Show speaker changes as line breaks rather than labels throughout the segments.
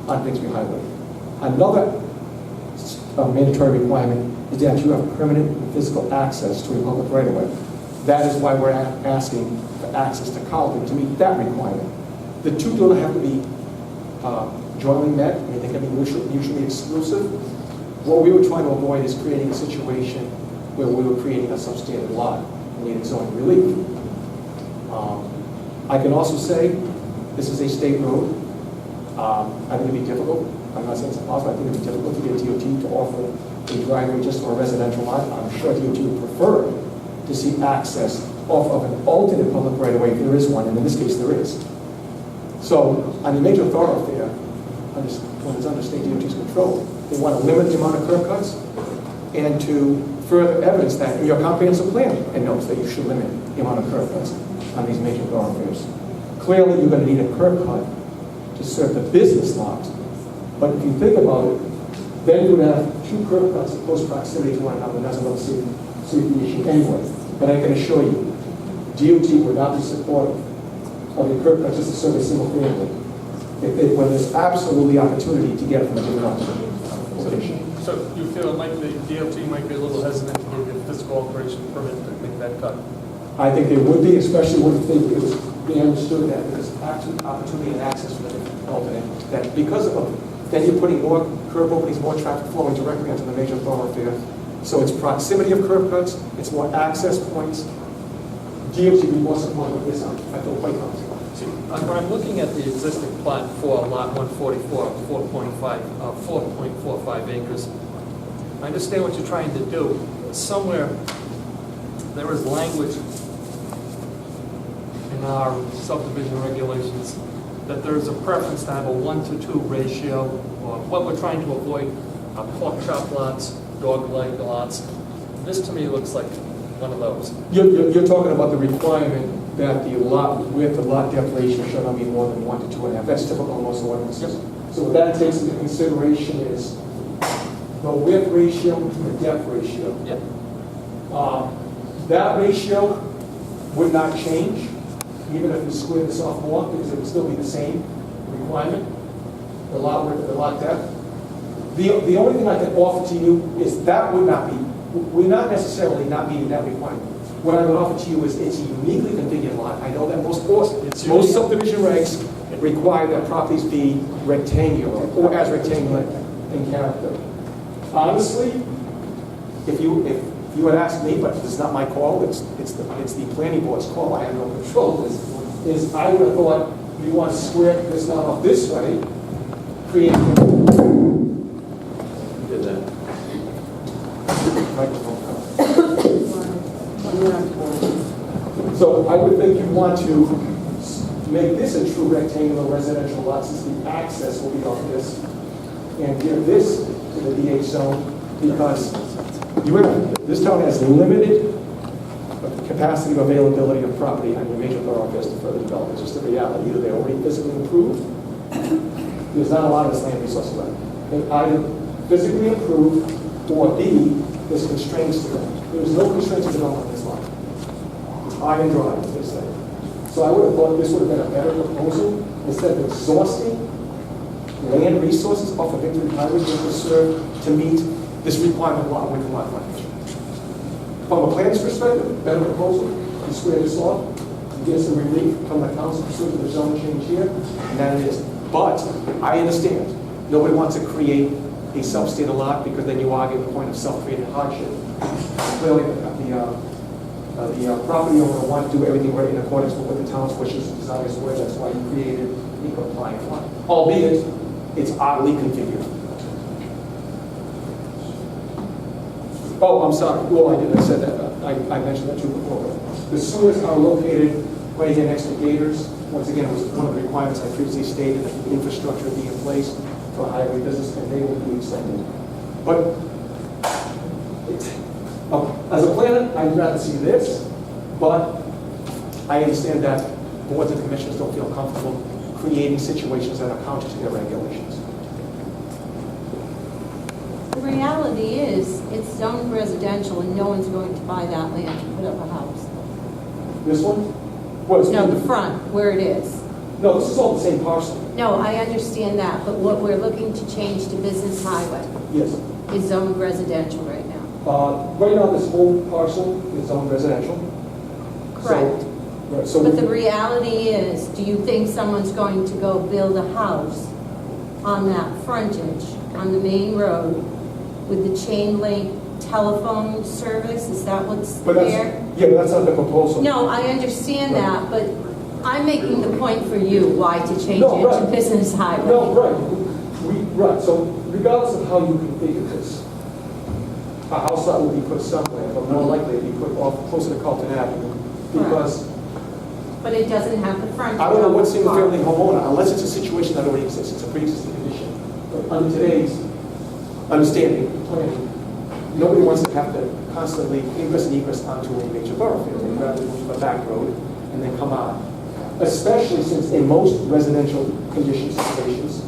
on Bixby Highway. Another mandatory requirement is that you have permanent physical access to a public right-of-way. That is why we're asking for access to CARLTON to meet that requirement. The two don't have to be jointly met, and they can be mutually exclusive. What we were trying to avoid is creating a situation where we were creating a substandard lot and needed zoning relief. I can also say this is a state road. I think it'd be difficult. I'm not saying it's impossible. I think it'd be difficult to get DOT to offer a driveway just for a residential lot. I'm sure DOT would prefer to see access off of an alternate public right-of-way if there is one, and in this case there is. So on the major thoroughfare, when it's under state DOT's control, they want to limit the amount of curb cuts and to further evidence that in your comprehensive plan it notes that you should limit the amount of curb cuts on these major thoroughfares. Clearly you're going to need a curb cut to serve the business lot, but if you think about it, then you would have two curb cuts in close proximity to one another. That's another safety issue anyway. But I can assure you, DOT would not be supportive of a curb cut just to serve a single family when there's absolutely opportunity to get it from a different location.
So you feel like the DOT might be a little hesitant to give you a physical alteration permit to make that cut?
I think they would be, especially when they understood that there's opportunity and access for the different alternate. That because of then you're putting more curb openings, more traffic flowing directly onto the major thoroughfare. So it's proximity of curb cuts, it's more access points. DOT would be more supportive of this. I feel quite confident.
When I'm looking at the existing plat for lot 144, 4.45 acres, I understand what you're trying to do. Somewhere there is language in our subdivision regulations that there is a preference to have a 1-to-2 ratio, or what we're trying to avoid are pork chop lots, dog leg lots. This to me looks like one of those.
You're talking about the requirement that the lot width, the lot depth ratio should not be more than 1 to 2.5. That's typical in most ordinances. So what that takes into consideration is the width ratio to the depth ratio.
Yep.
That ratio would not change, even if we square this off more, because it would still be the same requirement, the lot width and the lot depth. The only thing I can offer to you is that would not necessarily not meeting that requirement. What I would offer to you is it's a uniquely configured lot. I know that most subdivision regs require that properties be rectangular or as rectangular in character. Honestly, if you had asked me, but it's not my call, it's the planning board's call, I have no control, is I would have thought you want to square this lot off this way, create did that. So I would think you want to make this a true rectangular residential lot, since the access will be off this, and give this to the DH zone, because this town has limited capacity of availability of property on your major thoroughfares to further develop. It's just a reality. Either they're already physically improved, there's not a lot of this land resource left. They either physically improved, or B, there's constraints to them. There's no constraints to develop on this lot. It's high and dry, as they say. So I would have thought this would have been a better proposal, instead of exhausting land resources off of Victory Highway to serve to meet this requirement lot width and lot frontage. From a planner's perspective, better proposal, you square this off, you get some relief from the council pursuant to the zone change here, and that it is. But I understand, nobody wants to create a substandard lot, because then you argue the point of self-created hardship. Clearly, the property owner wants to do everything right in accordance with what the town's wishes and desires were. That's why you created a compliant lot, albeit it's oddly configured. Oh, I'm sorry. Well, I did. I said that. I mentioned that too before. The sewers are located right here next to gators. Once again, it was one of the requirements I previously stated, that the infrastructure be in place for highway business, and they will be extended. But as a planner, I'd rather see this, but I understand that boards and commissions don't feel comfortable creating situations that are counter to their regulations.
The reality is, it's zoned residential, and no one's going to buy that land to put up a house.
This one? Well,
No, the front, where it is.
No, this is all the same parcel.
No, I understand that, but what we're looking to change to business highway
Yes.
is zoned residential right now.
Right now, this whole parcel is zoned residential.
Correct.
Right, so.
But the reality is, do you think someone's going to go build a house on that frontage, on the main road, with the chain link telephone service? Is that what's
But that's,
there?
yeah, but that's not the proposal.
No, I understand that, but I'm making the point for you why to change
No,
it to
right.
business highway.
No, right. Right, so regardless of how you configure this, a house lot will be put somewhere, but more likely it'll be put off closer to Carlton Avenue, because
But it doesn't have the frontage.
I don't know
on
what
the
single
car.
family homeowner, unless it's a situation that already exists, it's a pre-existing condition. But under today's understanding, planning, nobody wants to have to constantly ingress and egress onto a major thoroughfare. They'd rather move to a back road and then come out. Especially since in most residential condition situations,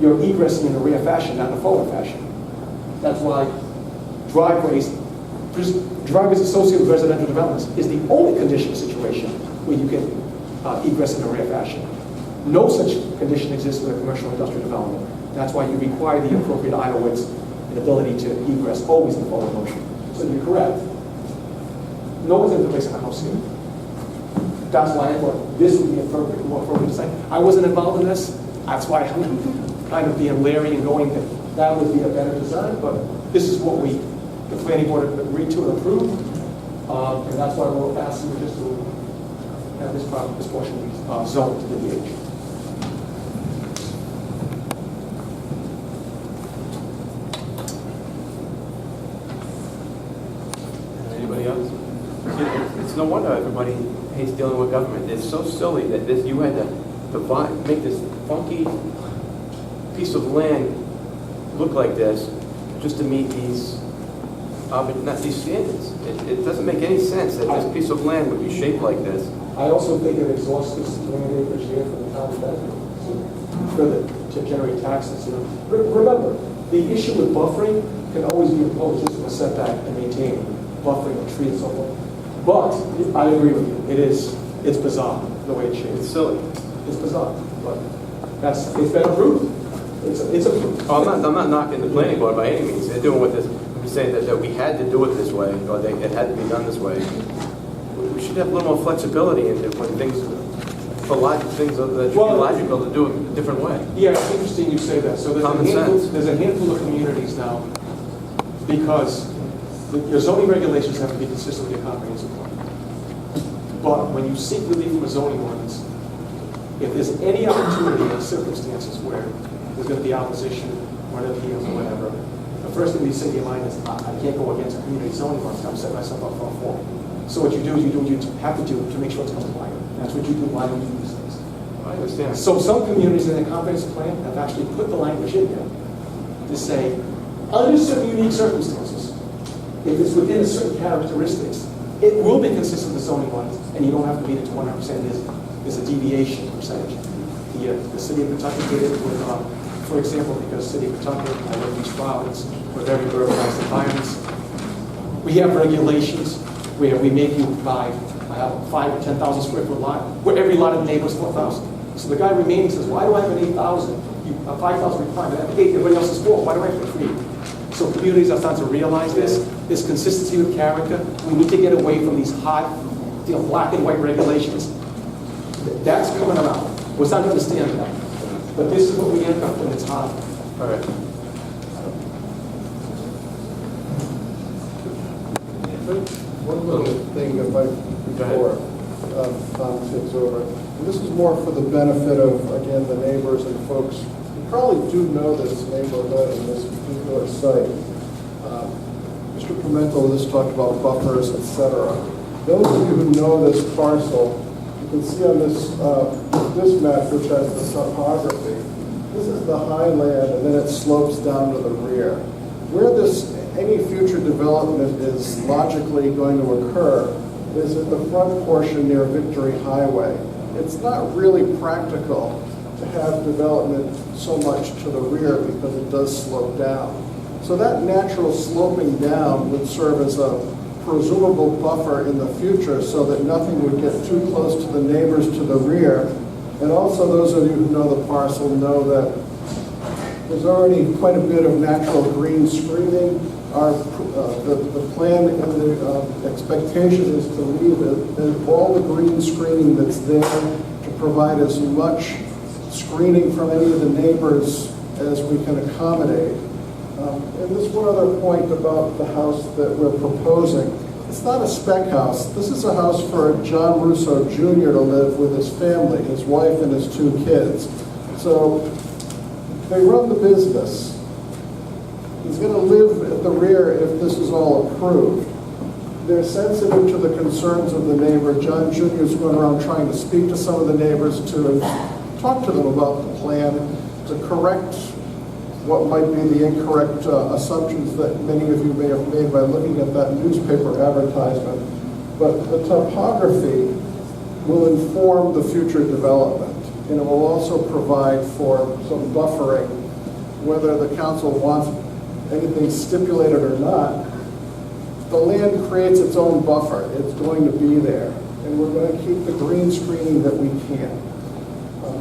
you're egressing in a rear fashion, not in a forward fashion. That's why driveways associated with residential developments is the only condition situation where you can egress in a rear fashion. No such condition exists with a commercial industrial development. That's why you require the appropriate idle widths and ability to egress always in forward motion. So you're correct. No one's going to place a house here. That's why I thought this would be more appropriate to say. I wasn't involved in this. That's why I'm kind of being leery and going that would be a better design, but this is what the planning board agreed to and approved, and that's why we're asking you just to have this portion be zoned to the DH.
Anybody else? It's no wonder everybody hates dealing with government. It's so silly that you had to make this funky piece of land look like this just to meet these standards. It doesn't make any sense that this piece of land would be shaped like this.
I also think it exhausts this land acreage here for the town's benefit, to generate taxes. Remember, the issue with buffering can always be imposed just from a setback and maintaining buffering of trees and so forth. But I agree with you. It's bizarre the way it's shaped.
It's silly.
It's bizarre, but it's been approved. It's approved.
Oh, I'm not knocking the planning board by any means. They're doing what this. I'm just saying that we had to do it this way, or it had to be done this way. We should have a little more flexibility in when things, for logic, things that should be logical to do it a different way.
Yeah, it's interesting you say that. So there's a handful of communities now, because your zoning regulations have to be consistent with your comprehensive plan. But when you seek relief from a zoning ordinance, if there's any opportunity in circumstances where there's going to be opposition or an appeal or whatever, the first thing you say to your mind is, I can't go against a community zoning ordinance. I'm setting myself up for a fall. So what you do is you do what you have to do to make sure it's compliant. That's what you do while you do these things.
I understand.
So some communities in their comprehensive plan have actually put the language in there to say, under certain unique circumstances, if it's within certain characteristics, it will be consistent with the zoning ordinance, and you don't have to meet it to 100%. There's a deviation percentage. The city of Pawtucket did it with, for example, because the city of Pawtucket, I live in East Providence, were very urbanized environments. We have regulations where we make you buy a 5,000 or 10,000 square foot lot, where every lot in the neighborhood is 4,000. So the guy remaining says, why do I have an 8,000, a 5,000 requirement? I have 8, everybody else is 4. Why do I have 3? So communities are starting to realize this consistency with character. We need to get away from these hot, black and white regulations. That's coming around. We're starting to understand that. But this is what we end up when it's hot.
All right.
One little thing, before Tom takes over. And this is more for the benefit of, again, the neighbors and folks. You probably do know this neighborhood and this particular site. Mr. Pimentel just talked about buffers, etc. Those of you who know this parcel, you can see on this map, which has the topography, this is the highland, and then it slopes down to the rear. Where any future development is logically going to occur is at the front portion near Victory Highway. It's not really practical to have development so much to the rear because it does slope down. So that natural sloping down would serve as a presumable buffer in the future so that nothing would get too close to the neighbors to the rear And also, those of you who know the parcel know that there's already quite a bit of natural green screening. The plan and the expectation is to leave all the green screening that's there to provide as much screening from any of the neighbors as we can accommodate. And there's one other point about the house that we're proposing. It's not a spec house. This is a house for John Russo Jr. to live with his family, his wife and his 2 kids. So they run the business. He's going to live at the rear if this is all approved. They're sensitive to the concerns of the neighbor. John Jr. is going around trying to speak to some of the neighbors to talk to them about the plan, to correct what might be the incorrect assumptions that many of you may have made by looking at that newspaper advertisement. But the topography will inform the future development, and it will also provide for some buffering, whether the council wants anything stipulated or not. The land creates its own buffer. It's going to be there, and we're going to keep the green screening that we can.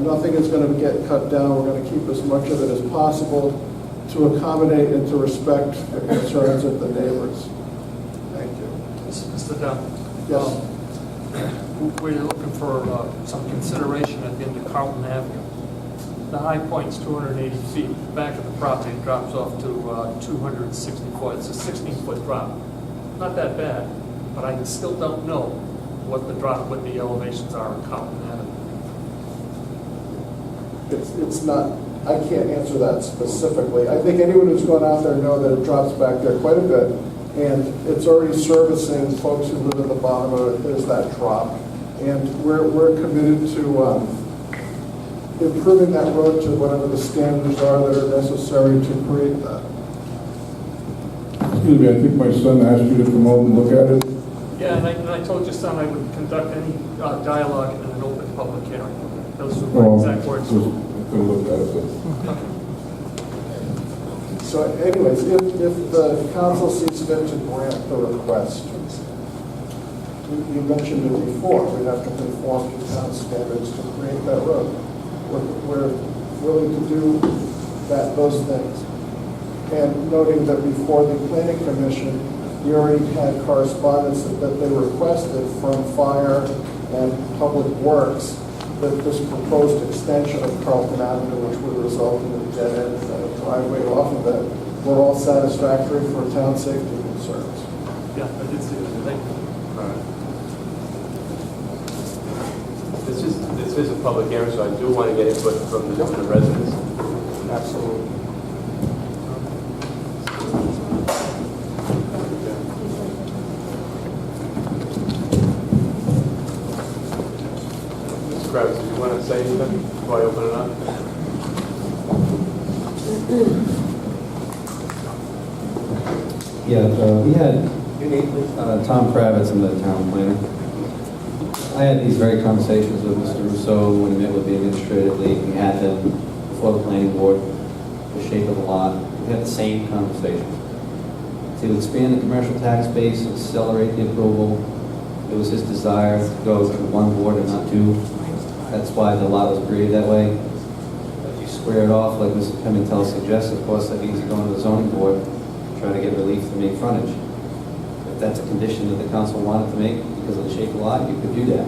Nothing is going to get cut down. We're going to keep as much of it as possible to accommodate and to respect the concerns of the neighbors. Thank you.
Mr. Dunn?
Yes.
We're looking for some consideration at the end of Carlton Avenue. The high point's 280 feet. The back of the property drops off to 260 foot. It's a 16-foot drop. Not that bad, but I still don't know what the elevations are on Carlton Avenue.
It's not, I can't answer that specifically. I think anyone who's gone out there know that it drops back there quite a bit, and it's already servicing folks who live at the bottom of it. There's that drop, and we're committed to improving that road to whatever the standards are that are necessary to create that.
Excuse me, I think my son asked you to come over and look at it.
Yeah, and I told your son I would conduct any dialogue in an open public hearing. Those were my exact words.
Couldn't look at it.
So anyways, if the council sees fit to grant the request, you mentioned it before, we'd have to conform to town standards to create that road. We're willing to do those things. And noting that before the planning commission, we already had correspondence that they requested from fire and public works that this proposed extension of Carlton Avenue, which would result in a dead end and a driveway off of it, were all satisfactory for town safety concerns.
Yeah, I did see that. Thank you.
This is a public hearing, so I do want to get input from the residents.
Absolutely.
Mr. Kravitz, do you want to say anything before I open it up?
Yeah, we had Tom Kravitz, I'm the town planner. I had these very conversations with Mr. Russo when we met with the administrative lead. We had them before the planning board, the shape of the lot. We had the same conversation. To expand the commercial tax base, accelerate the approval. It was his desire to go to one board and not two. That's why the lot was created that way. If you square it off, like Mr. Pimentel suggests, of course, that means you go to the zoning board, try to get relief to make frontage. If that's a condition that the council wanted to make because of the shape of the lot, you could do that.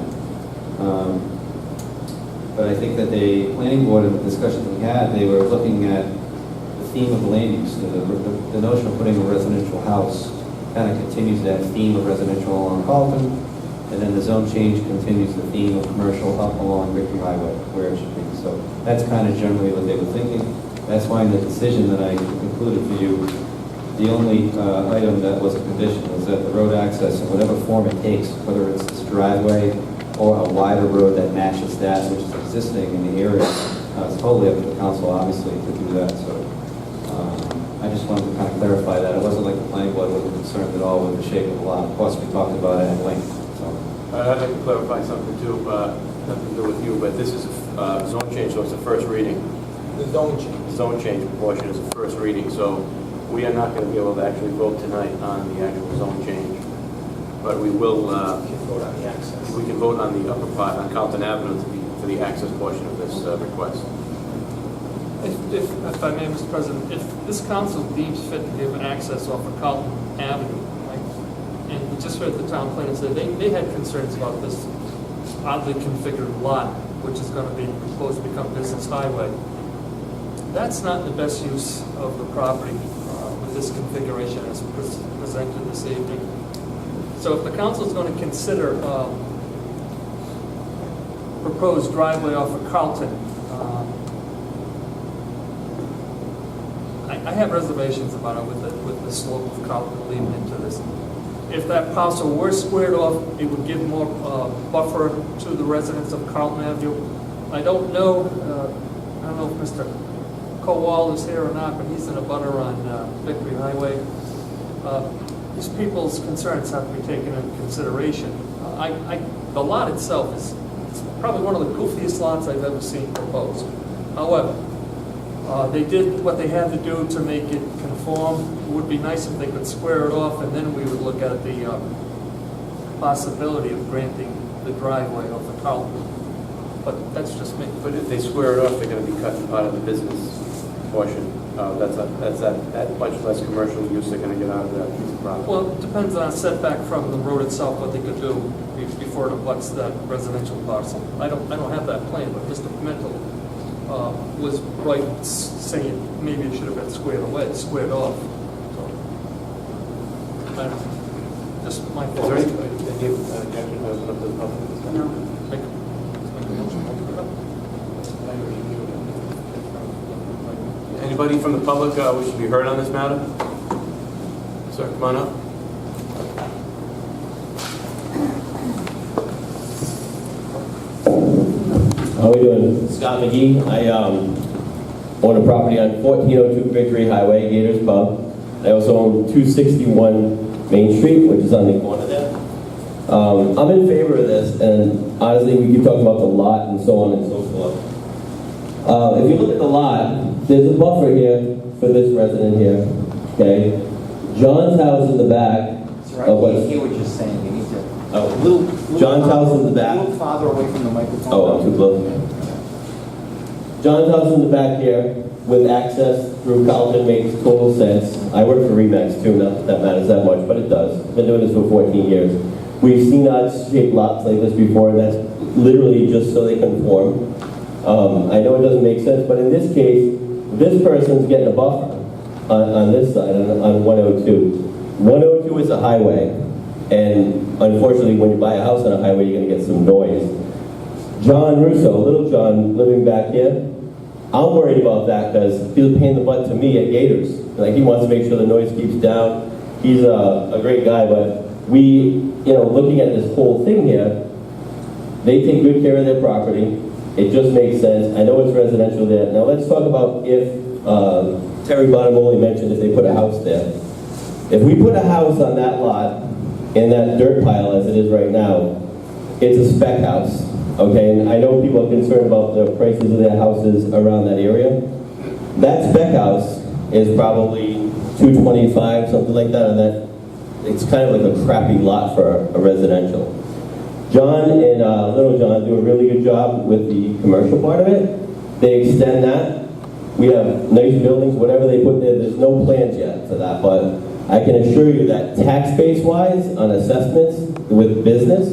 But I think that the planning board, in the discussions we had, they were looking at the theme of the land use. The notion of putting a residential house kind of continues that theme of residential along Carlton, and then the zone change continues the theme of commercial up along Rickey Highway, where it should be. So that's kind of generally what they were thinking. That's why in the decision that I included for you, the only item that was a condition was that the road access, in whatever form it takes, whether it's this driveway or a wider road that matches that which is existing in the area, it's totally up to the council, obviously, to do that. So I just wanted to kind of clarify that. It wasn't like the planning board wasn't concerned at all with the shape of the lot. Of course, we talked about it at length. So.
I'd like to clarify something too, nothing to do with you, but this is a zone change, so it's the first reading.
The zone change.
The zone change portion is the first reading, so we are not going to be able to actually vote tonight on the actual zone change. But we will,
Vote on the access.
we can vote on the upper part, on Carlton Avenue, to the access portion of this request.
If I may, Mr. President, if this council deems fit to give access off of Carlton Avenue, right, and we just heard the town planner say they had concerns about this oddly configured lot, which is going to be proposed to become business highway. That's not the best use of the property with this configuration as presented this evening. So if the council is going to consider proposed driveway off of Carlton, I have reservations about it with the slope of Carlton leading into this. If that parcel were squared off, it would give more buffer to the residents of Carlton Avenue. I don't know if Mr. Kowal is here or not, but he's in a butter on Victory Highway. These people's concerns have to be taken into consideration. The lot itself is probably one of the goofiest lots I've ever seen proposed. However, they did what they had to do to make it conform. It would be nice if they could square it off, and then we would look at the possibility of granting the driveway off of Carlton. But that's just me.
But if they square it off, they're going to be cutting out of the business portion. That's that much less commercial use they're going to get out of that piece of property.
Well, it depends on setback from the road itself, what they could do before it abuts that residential parcel. I don't have that plan, but Mr. Pimentel was right saying maybe it should have been squared off. So, I don't know. Just my
Is
fault.
there any objection to open up the public discussion?
No. Make a motion to open it up.
Anybody from the public wish to be heard on this matter? Sir, come on up.
How are we doing? Scott McGee. I own a property on 1402 Victory Highway, Gators Pub. I also own 261 Main Street, which is on the corner there. I'm in favor of this, and honestly, we keep talking about the lot and so on and so forth. If you look at the lot, there's a buffer here for this resident here, okay? John's house in the back.
Sir, I can't hear what you're saying. You need to, little
John's
farther,
house in the back.
A little farther away from the microphone.
Oh, I'm too close. John's house in the back here with access through Carlton makes total sense. I work for Remax too, not that that matters that much, but it does. I've been doing this for 14 years. We've seen odd-shaped lots like this before, and that's literally just so they conform. I know it doesn't make sense, but in this case, this person's getting a buffer on this side, on 102. 102 is a highway, and unfortunately, when you buy a house on a highway, you're going to get some noise. John Russo, little John, living back here, I'm worried about that because he's a pain in the butt to me at Gators. Like, he wants to make sure the noise keeps down. He's a great guy, but looking at this whole thing here, they take good care of their property. It just makes sense. I know it's residential there. Now let's talk about if, Terry Bonamoli mentioned if they put a house there. If we put a house on that lot, in that dirt pile as it is right now, it's a spec house, okay? And I know people are concerned about the prices of their houses around that area. That spec house is probably $225, something like that, and that it's kind of like a crappy lot for a residential. John and Little John do a really good job with the commercial part of it. They extend that. We have nice buildings, whatever they put there. There's no plans yet for that, but I can assure you that tax base wise on assessments with business,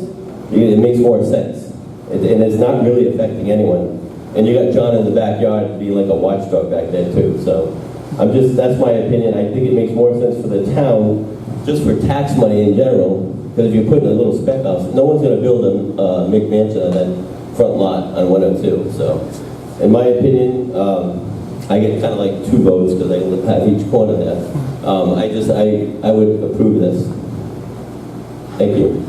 it makes more sense. And it's not really affecting anyone. And you got John in the backyard to be like a watchdog back there too. So that's my opinion. I think it makes more sense for the town, just for tax money in general, because if you're putting a little spec house, no one's going to build a McMansion on that front lot on 102. So, in my opinion, I get kind of like 2 votes because I have each corner there. I would approve this. Thank you.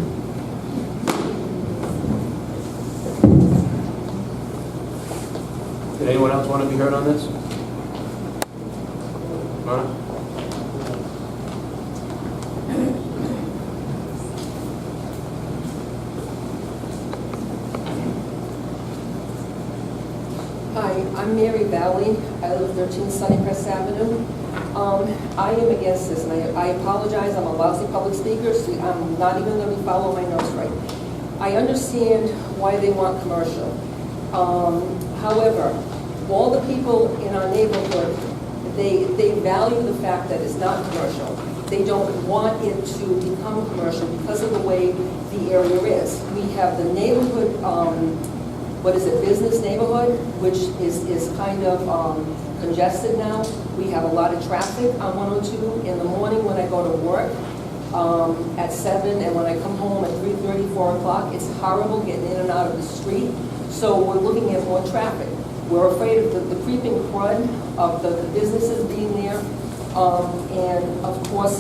Did anyone else want to be heard on this? Mona?
Hi, I'm Mary Valley. I live 13 Sunnycrest Avenue. I am against this, and I apologize. I'm a lousy public speaker, so I'm not even going to be following my notes right. I understand why they want commercial. However, all the people in our neighborhood, they value the fact that it's not commercial. They don't want it to become commercial because of the way the area is. We have the neighborhood, business neighborhood, which is kind of congested now. We have a lot of traffic on 102 in the morning when I go to work at 7, and when I come home at 3:30, 4 o'clock. It's horrible getting in and out of the street. So we're looking at more traffic. We're afraid of the creeping crud of the businesses being there. And of course,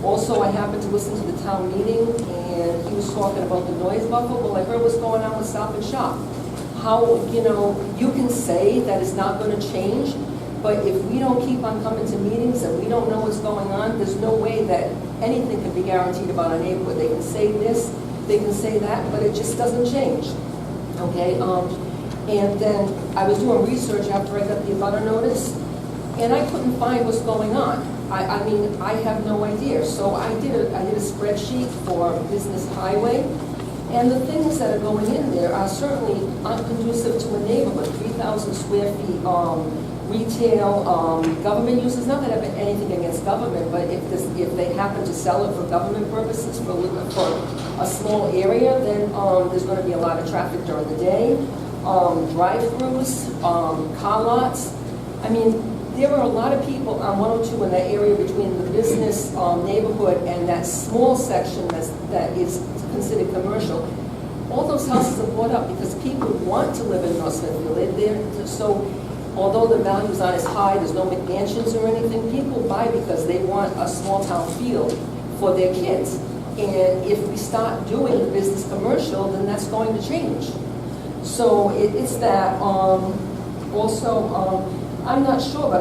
also I happened to listen to the town meeting, and he was talking about the noise buffer. Well, I heard what's going on with Stop and Shop. How, you can say that it's not going to change, but if we don't keep on coming to meetings and we don't know what's going on, there's no way that anything can be guaranteed about our neighborhood. They can say this, they can say that, but it just doesn't change. Okay, and then I was doing research after I got the abutter notice, and I couldn't find what's going on. I mean, I have no idea. So I did a spreadsheet for Business Highway, and the things that are going in there are certainly unconducive to a neighborhood. 3,000 square feet, retail, government uses. Not that I have anything against government, but if they happen to sell it for government purposes for a small area, then there's going to be a lot of traffic during the day. Drive-throughs, car lots. I mean, there are a lot of people on 102 in that area between the business neighborhood and that small section that is considered commercial. All those houses are bought up because people want to live in North Smithfield. So although the values aren't as high, there's no McMansions or anything, people buy because they want a small town feel for their kids. And if we start doing the business commercial, then that's going to change. So it's that. Also, I'm not sure, but